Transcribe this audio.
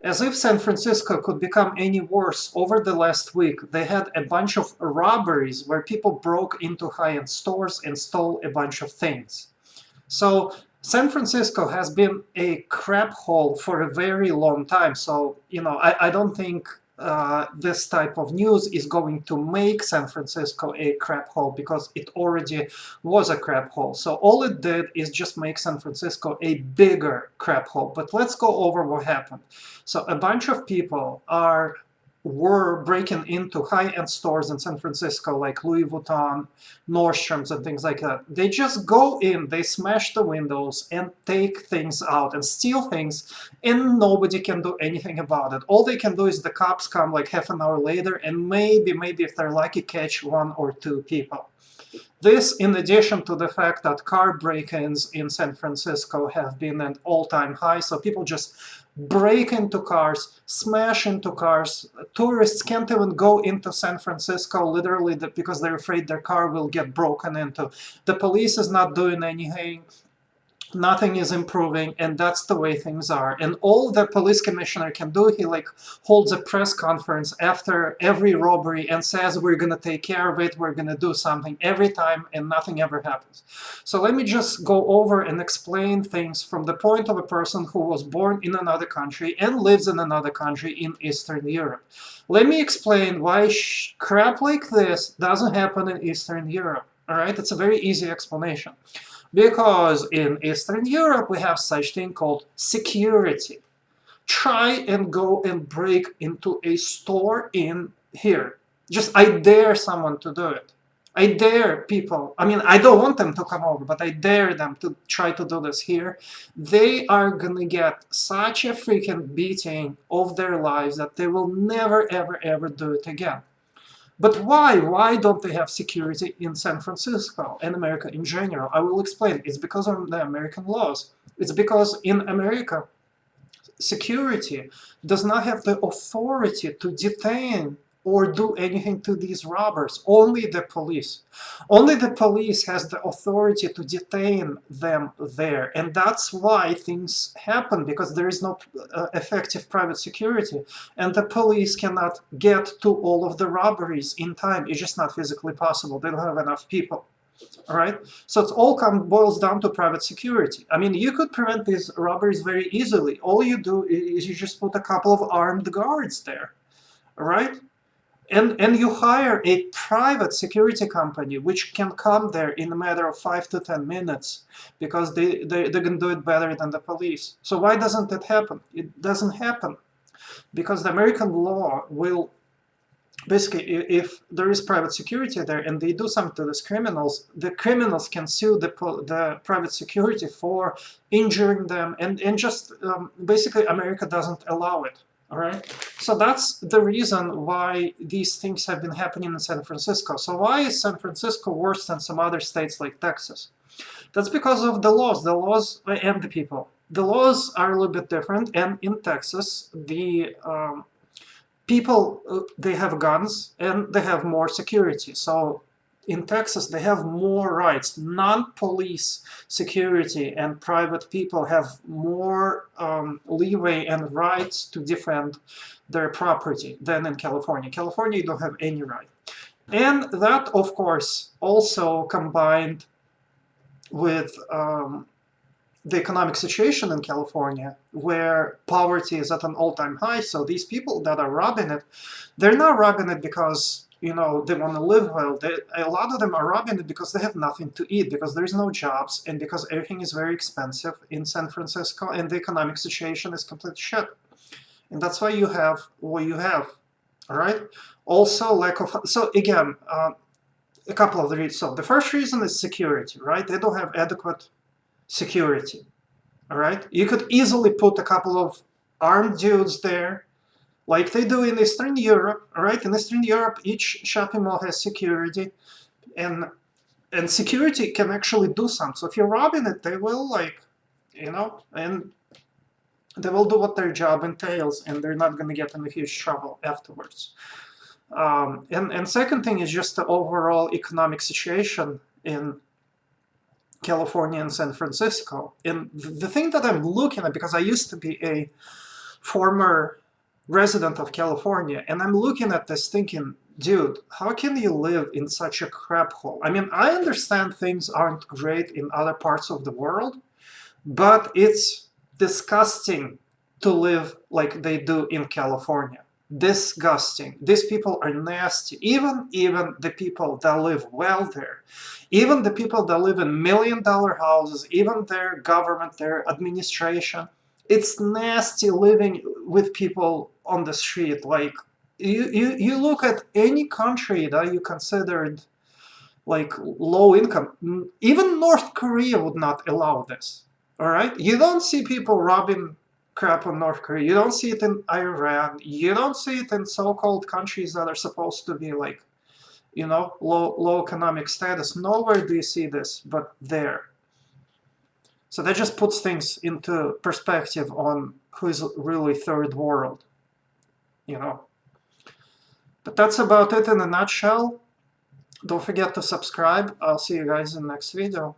As if San Francisco could become any worse, over the last week they had a bunch of robberies where people broke into high-end stores and stole a bunch of things. So San Francisco has been a crap hole for a very long time. So, I don't think this type of news is going to make San Francisco a crap hole because it already was a crap hole. So all it did is just make San Francisco a bigger crap hole. But let's go over what happened. So a bunch of people were breaking into high-end stores in San Francisco like Louis Vuitton, Nordstrom's and things like that. They just go in, they smash the windows and take things out and steal things, and nobody can do anything about it. All they can do is the cops come like half an hour later and maybe if they're lucky catch one or two people. This, in addition to the fact that car break-ins in San Francisco have been at all-time high, so people just break into cars, smash into cars. Tourists can't even go into San Francisco literally because they're afraid their car will get broken into. The police is not doing anything. Nothing is improving, and that's the way things are. And all the police commissioner can do, he holds a press conference after every robbery and says we're gonna take care of it, we're gonna do something every time, and nothing ever happens. So let me just go over and explain things from the point of a person who was born in another country and lives in another country in Eastern Europe. Let me explain why crap like this doesn't happen in Eastern Europe. All right, it's a very easy explanation. Because in Eastern Europe we have such thing called security. Try and go and break into a store in here. Just, I dare someone to do it. I dare people, I mean, I don't want them to come over, but I dare them to try to do this here. They are gonna get such a freaking beating of their lives that they will never, ever, ever do it again. But why? Why don't they have security in San Francisco and America in general? I will explain. It's because of the American laws. It's because in America, security does not have the authority to detain or do anything to these robbers. Only the police. Only the police has the authority to detain them there. And that's why things happen, because there is no effective private security. And the police cannot get to all of the robberies in time. It's just not physically possible. They don't have enough people. All right, so it all boils down to private security. I mean, you could prevent these robberies very easily. All you do is you just put a couple of armed guards there, all right? And you hire a private security company which can come there in a matter of 5 to 10 minutes because they can do it better than the police. So why doesn't it happen? It doesn't happen because the American law will basically, if there is private security there and they do something to these criminals, the criminals can sue the private security for injuring them, and just basically America doesn't allow it. All right, so that's the reason why these things have been happening in San Francisco. So why is San Francisco worse than some other states like Texas? That's because of the laws and the people. The laws are a little bit different, and in Texas, the people, they have guns and they have more security. So in Texas, they have more rights. Non-police security and private people have more leeway and rights to defend their property than in California. California, you don't have any right. And that, of course, also combined with the economic situation in California, where poverty is at an all-time high. So these people that are robbing it, they're not robbing it because they want to live well. A lot of them are robbing it because they have nothing to eat, because there's no jobs, and because everything is very expensive in San Francisco, and the economic situation is complete shit. And that's why you have what you have. All right. Also, lack of. So again, a couple of the reasons. So the first reason is security, right? They don't have adequate security. All right, you could easily put a couple of armed dudes there like they do in Eastern Europe. All right, in Eastern Europe, each shopping mall has security, and security can actually do something. So if you're robbing it, they will and they will do what their job entails, and they're not going to get in a huge trouble afterwards. And second thing is just the overall economic situation in California and San Francisco. And the thing that I'm looking at, because I used to be a former resident of California, and I'm looking at this thinking, dude, how can you live in such a crap hole? I mean, I understand things aren't great in other parts of the world, but it's disgusting to live like they do in California. Disgusting. These people are nasty. Even the people that live well there, even the people that live in $1 million houses, even their government, their administration, it's nasty living with people on the street. Like you look at any country that you considered like low income, even North Korea would not allow this. All right, you don't see people robbing crap on North Korea. You don't see it in Iran. You don't see it in so-called countries that are supposed to be like, low economic status. Nowhere do you see this, but there. So that just puts things into perspective on who is really third world, you know. But that's about it in a nutshell. Don't forget to subscribe. I'll see you guys in the next video.